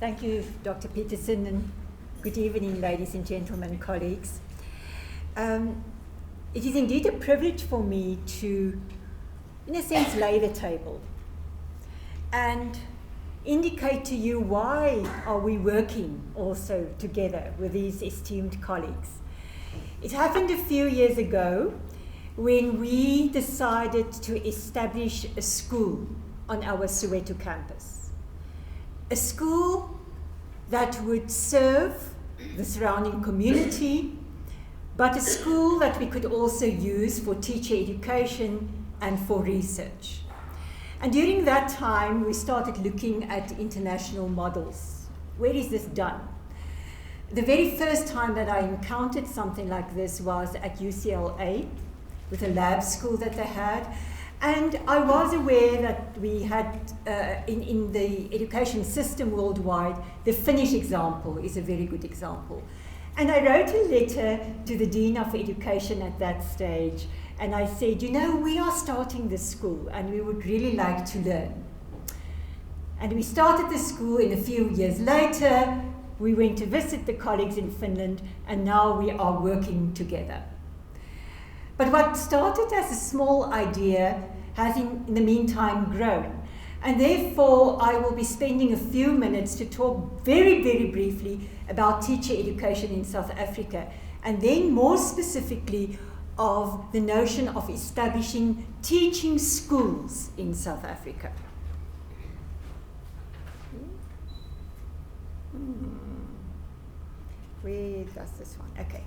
Thank you, Dr. Peterson, and good evening, ladies and gentlemen, colleagues. It is indeed a privilege for me to, in a sense, lay the table and indicate to you why are we working also together with these esteemed colleagues. It happened a few years ago when we decided to establish a school on our Soweto campus. A school that would serve the surrounding community, but a school that we could also use for teacher education and for research. And during that time, we started looking at international models. Where is this done? The very first time that I encountered something like this was at UCLA, with a lab school that they had. And I was aware that we had, in the education system worldwide, the Finnish example is a very good example. And I wrote a letter to the Dean of Education at that stage, and I said, you know, we are starting this school and we would really like to learn. And we started the school, and a few years later, we went to visit the colleagues in Finland, and now we are working together. But what started as a small idea has in the meantime grown. And therefore, I will be spending a few minutes to talk very, very briefly about teacher education in South Africa, and then more specifically of the notion of establishing teaching schools in South Africa. Where does this one? Okay.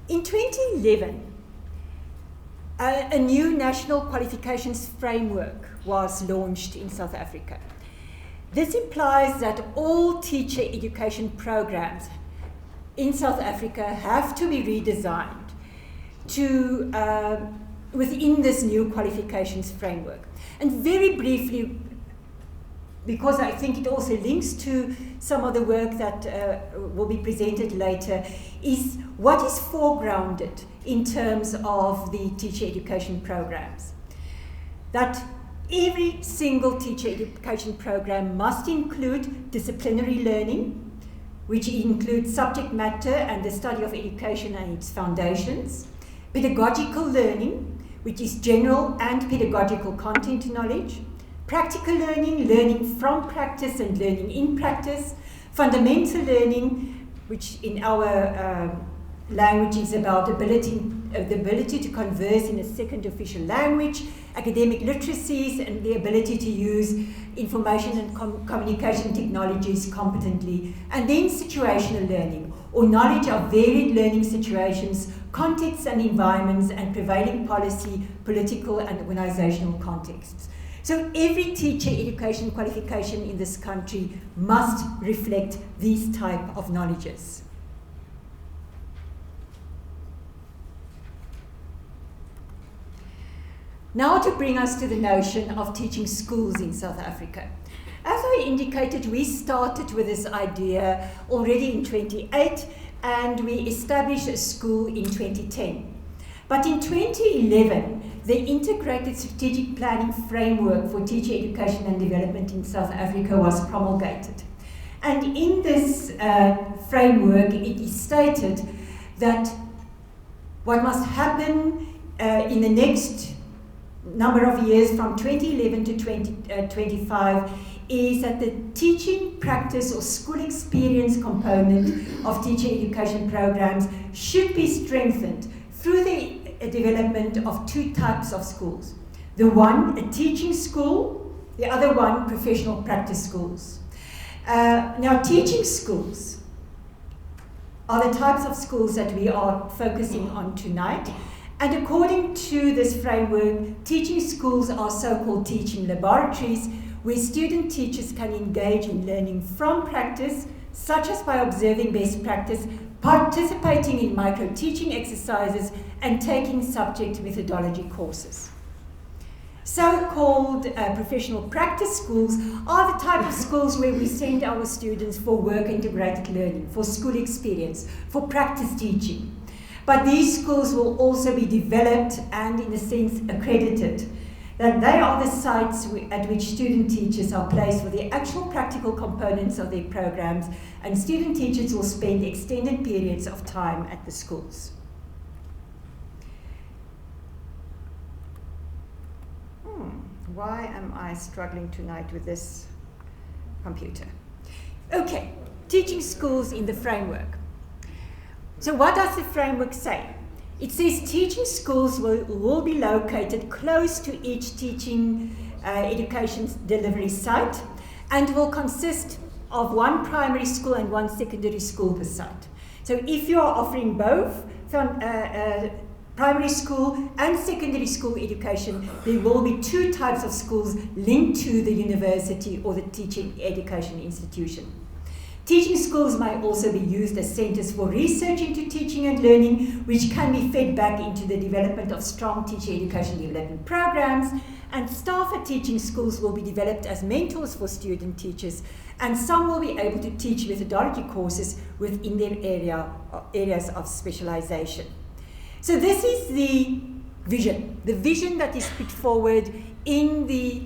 In 2011, a new national qualifications framework was launched in South Africa. This implies that all teacher education programs in South Africa have to be redesigned to within this new qualifications framework. And very briefly, because I think it also links to some of the work that will be presented later, is what is foregrounded in terms of the teacher education programs. That every single teacher education program must include disciplinary learning, which includes subject matter and the study of education and its foundations, pedagogical learning, which is general and pedagogical content knowledge, practical learning, learning from practice and learning in practice, fundamental learning, which in our language is about the ability to converse in a second official language, academic literacies, and the ability to use information and communication technologies competently, and then situational learning, or knowledge of varied learning situations, contexts and environments, and prevailing policy, political and organizational contexts. So every teacher education qualification in this country must reflect these type of knowledges. Now to bring us to the notion of teaching schools in South Africa. As I indicated, we started with this idea already in 2008, and we established a school in 2010. But in 2011, the Integrated Strategic Planning Framework for Teacher Education and Development in South Africa was promulgated. And in this framework, it is stated that what must happen in the next number of years from 2011 to 2025 is that the teaching practice or school experience component of teacher education programs should be strengthened through the development of two types of schools. The one, a teaching school, the other one, professional practice schools. Now, teaching schools are the types of schools that we are focusing on tonight. And according to this framework, teaching schools are so-called teaching laboratories where student teachers can engage in learning from practice, such as by observing best practice, participating in micro-teaching exercises, and taking subject methodology courses. So-called professional practice schools are the type of schools where we send our students for work-integrated learning, for school experience, for practice teaching. But these schools will also be developed and, in a sense, accredited. that they are the sites at which student teachers are placed for the actual practical components of their programs, and student teachers will spend extended periods of time at the schools. Why am I struggling tonight with this computer? Okay, teaching schools in the framework. So what does the framework say? It says teaching schools will be located close to each teaching education delivery site and will consist of one primary school and one secondary school per site. So if you are offering both primary school and secondary school education, there will be two types of schools linked to the university or the teaching education institution. Teaching schools may also be used as centres for research into teaching and learning, which can be fed back into the development of strong teacher education development programs, and staff at teaching schools will be developed as mentors for student teachers, and some will be able to teach methodology courses within their areas of specialisation. So this is the vision that is put forward in the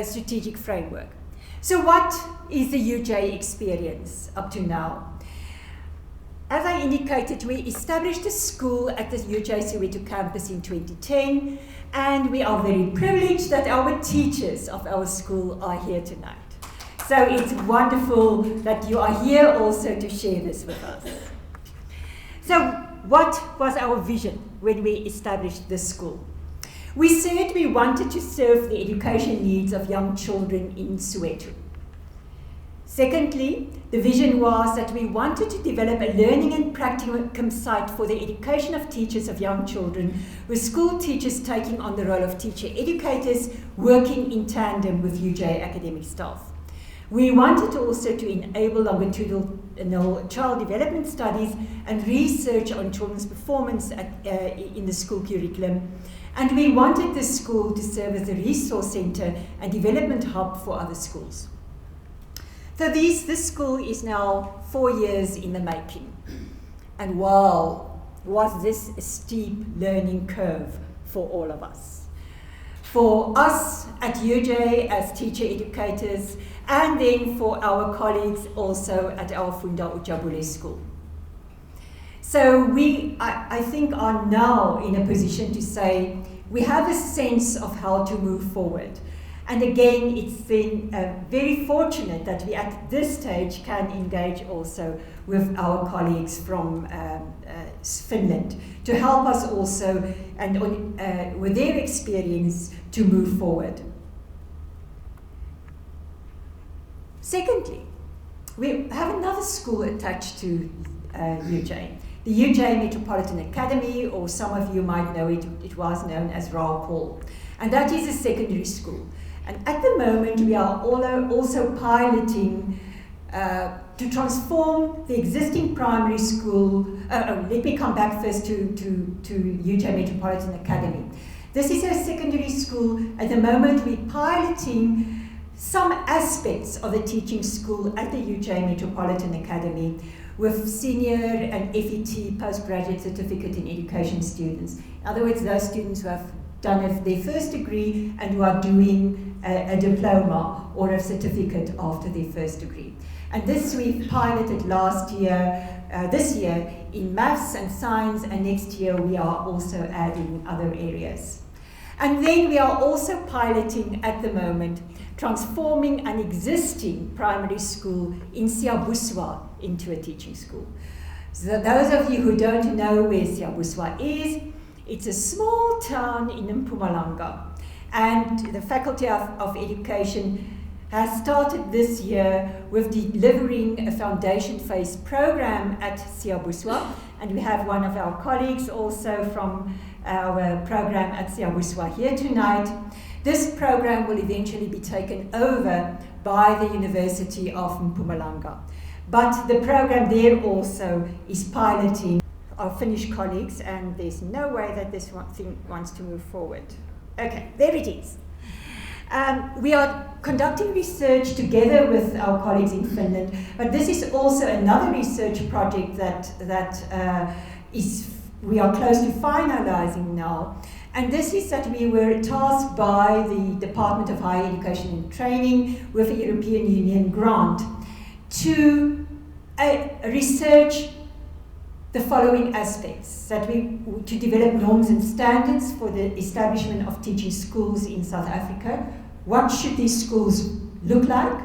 strategic framework. So what is the UJ experience up to now? As I indicated, we established a school at the UJ Soweto campus in 2010, and we are very privileged that our teachers of our school are here tonight. So it's wonderful that you are here also to share this with us. So what was our vision when we established this school? We said we wanted to serve the education needs of young children in Soweto. Secondly, the vision was that we wanted to develop a learning and practicum site for the education of teachers of young children, with school teachers taking on the role of teacher educators, working in tandem with UJ academic staff. We wanted also to enable longitudinal child development studies and research on children's performance in the school curriculum. And we wanted this school to serve as a resource centre and development hub for other schools. So this school is now 4 years in the making. And wow, was this a steep learning curve for all of us. For us at UJ as teacher educators, and then for our colleagues also at our Funda Ujabule school. So we, I think, are now in a position to say we have a sense of how to move forward. And again, it's been very fortunate that we at this stage can engage also with our colleagues from Finland to help us also and with their experience to move forward. Secondly, we have another school attached to UJ, the UJ Metropolitan Academy, or some of you might know it, it was known as Raal Paul. And that is a secondary school. And at the moment, we are also piloting to transform the existing primary school. Let me come back first to UJ Metropolitan Academy. This is a secondary school. At the moment, we're piloting some aspects of the teaching school at the UJ Metropolitan Academy with senior and FET postgraduate certificate in education students. In other words, those students who have done their first degree and who are doing a diploma or a certificate after their first degree. And this we piloted last year, this year in maths and science, and next year we are also adding other areas. And then we are also piloting at the moment transforming an existing primary school in Siabuswa into a teaching school. So those of you who don't know where Siabuswa is, it's a small town in Mpumalanga, and the Faculty of Education has started this year with delivering a foundation phase program at Siabuswa, and we have one of our colleagues also from our program at Siabuswa here tonight. This program will eventually be taken over by the University of Mpumalanga. But the program there also is piloting our Finnish colleagues, and there's no way that this thing wants to move forward. Okay, there it is. We are conducting research together with our colleagues in Finland, but this is also another research project that we are close to finalizing now. And this is that we were tasked by the Department of Higher Education and Training with a European Union grant to research the following aspects, to develop norms and standards for the establishment of teaching schools in South Africa. What should these schools look like?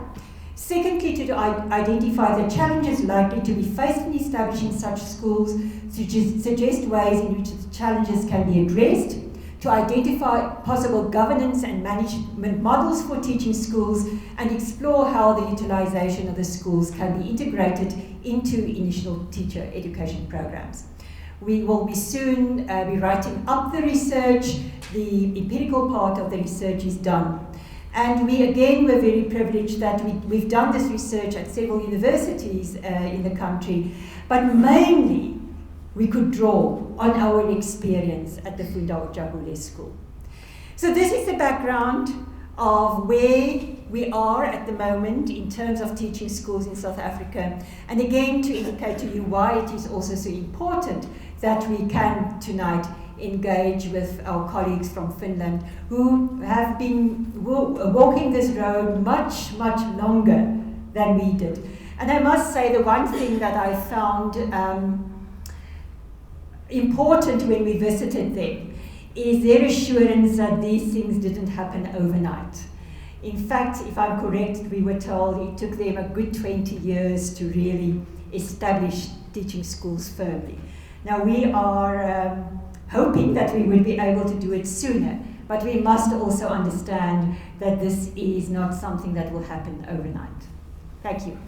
Secondly, to identify the challenges likely to be faced in establishing such schools, to suggest ways in which the challenges can be addressed, to identify possible governance and management models for teaching schools, and explore how the utilization of the schools can be integrated into initial teacher education programs. We will be soon be writing up the research. The empirical part of the research is done. And we again were very privileged that we've done this research at several universities in the country, but mainly we could draw on our experience at the Funda Jabule School. So this is the background of where we are at the moment in terms of teaching schools in South Africa. And again, to indicate to you why it is also so important that we can tonight engage with our colleagues from Finland who have been walking this road much, much longer than we did. And I must say the one thing that I found important when we visited them is their assurance that these things didn't happen overnight. In fact, if I'm correct, we were told it took them a good 20 years to really establish teaching schools firmly. Now we are hoping that we will be able to do it sooner, but we must also understand that this is not something that will happen overnight. Thank you.